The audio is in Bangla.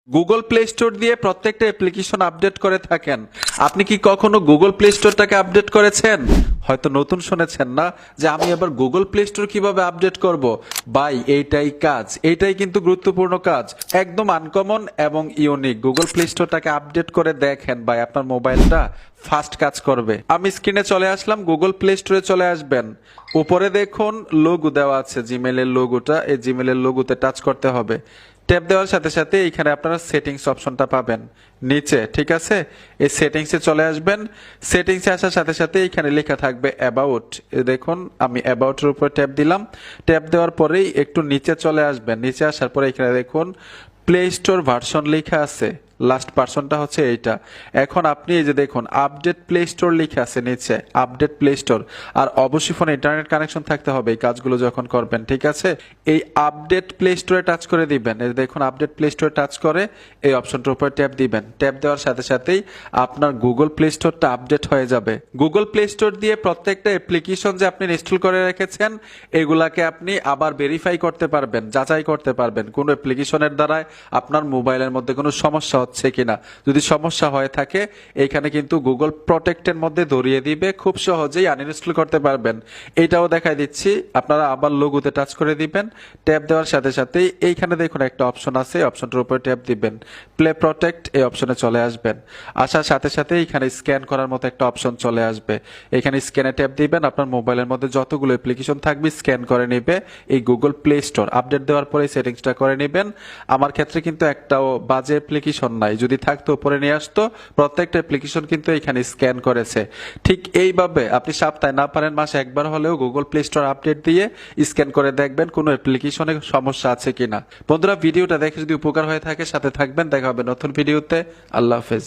গুগল প্লে স্টোর দিয়ে প্রত্যেকটা অ্যাপ্লিকেশন আপডেট করে থাকেন। আপনি কি কখনো গুগল প্লে স্টোরটাকে আপডেট করেছেন? হয়তো নতুন শুনেছেন না যে আমি আবার গুগল প্লে স্টোর কিভাবে আপডেট করব। ভাই, এইটাই কাজ, এইটাই কিন্তু গুরুত্বপূর্ণ কাজ, একদম আনকমন এবং ইউনিক। গুগল প্লে স্টোরটাকে আপডেট করে দেখেন ভাই, আপনার মোবাইলটা ফাস্ট কাজ করবে। আমি স্ক্রিনে চলে আসলাম, গুগল প্লে স্টোরে চলে আসবেন। উপরে দেখুন লোগো দেওয়া আছে, জিমেলের লোগোটা, এই জিমেলের লোগোতে টাচ করতে হবে। ট্যাপ দেওয়ার সাথে সাথে এখানে আপনারা সেটিংস অপশনটা পাবেন নিচে, ঠিক আছে? এই সেটিংসে চলে আসবেন। সেটিংসে আসার সাথে সাথে এখানে লেখা থাকবে অ্যাবাউট। দেখুন আমি অ্যাবাউটের উপর ট্যাপ দিলাম। ট্যাপ দেওয়ার পরেই একটু নিচে চলে আসবেন। নিচে আসার পরে এখানে দেখুন প্লে স্টোর ভার্সন লেখা আছে, লাস্ট পার্সনটা হচ্ছে এইটা। এখন আপনি এই যে দেখুন আপডেট প্লে স্টোর লিখে আছে নিচে, আপডেট প্লে স্টোর। আর অবশ্যই ফোনে ইন্টারনেট কানেকশন থাকতে হবে এই কাজগুলো যখন করবেন, ঠিক আছে? এই আপডেট প্লে স্টোরে টাচ করে দিবেন। এই দেখুন আপডেট প্লে স্টোরে টাচ করে এই অপশনটার উপর ট্যাপ দিবেন। ট্যাপ দেওয়ার সাথে সাথেই আপনার গুগল প্লে স্টোরটা আপডেট হয়ে যাবে। গুগল প্লে স্টোর দিয়ে প্রত্যেকটা অ্যাপ্লিকেশন যে আপনি ইনস্টল করে রেখেছেন এগুলাকে আপনি আবার ভেরিফাই করতে পারবেন, যাচাই করতে পারবেন কোন অ্যাপ্লিকেশনের দ্বারা আপনার মোবাইলের মধ্যে কোনো সমস্যা হচ্ছে কিনা। যদি সমস্যা হয়ে থাকে এখানে কিন্তু গুগল প্রোটেক্টের মধ্যে ধরিয়ে দিবে, খুব সহজেই আনইনস্টল করতে পারবেন। এটাও দেখাই দিচ্ছি। আপনারা আবার লোগোতে টাচ করে দিবেন। ট্যাপ দেওয়ার সাথে সাথেই এইখানে দেখুন একটা অপশন আছে, অপশনটার উপরে ট্যাপ দিবেন। প্লে প্রোটেক্ট এই অপশনে চলে আসবেন। আসার সাথে সাথে এখানে স্ক্যান করার মতো একটা অপশন চলে আসবে। এখানে স্ক্যানে ট্যাপ দিবেন। আপনার মোবাইলের মধ্যে যতগুলো অ্যাপ্লিকেশন থাকবে স্ক্যান করে নেবে এই গুগল প্লে স্টোর। আপডেট দেওয়ার পরে সেটিংসটা করে নেবেন। আমার ক্ষেত্রে কিন্তু একটাও বাজে অ্যাপ্লিকেশন নাই, যদি থাকতো উপরে নিয়ে আসতো। প্রত্যেকটা অ্যাপ্লিকেশন কিন্তু এখানে স্ক্যান করেছে। ঠিক এইভাবে আপনি সপ্তাহে না পারেন মাসে একবার হলেও গুগল প্লে স্টোর আপডেট দিয়ে স্ক্যান করে দেখবেন কোনো অ্যাপ্লিকেশনে সমস্যা আছে কিনা। বন্ধুরা, ভিডিওটা দেখে যদি উপকার হয়ে থাকে সাথে থাকবেন। দেখা হবে নতুন ভিডিওতে। আল্লাহ হাফেজ।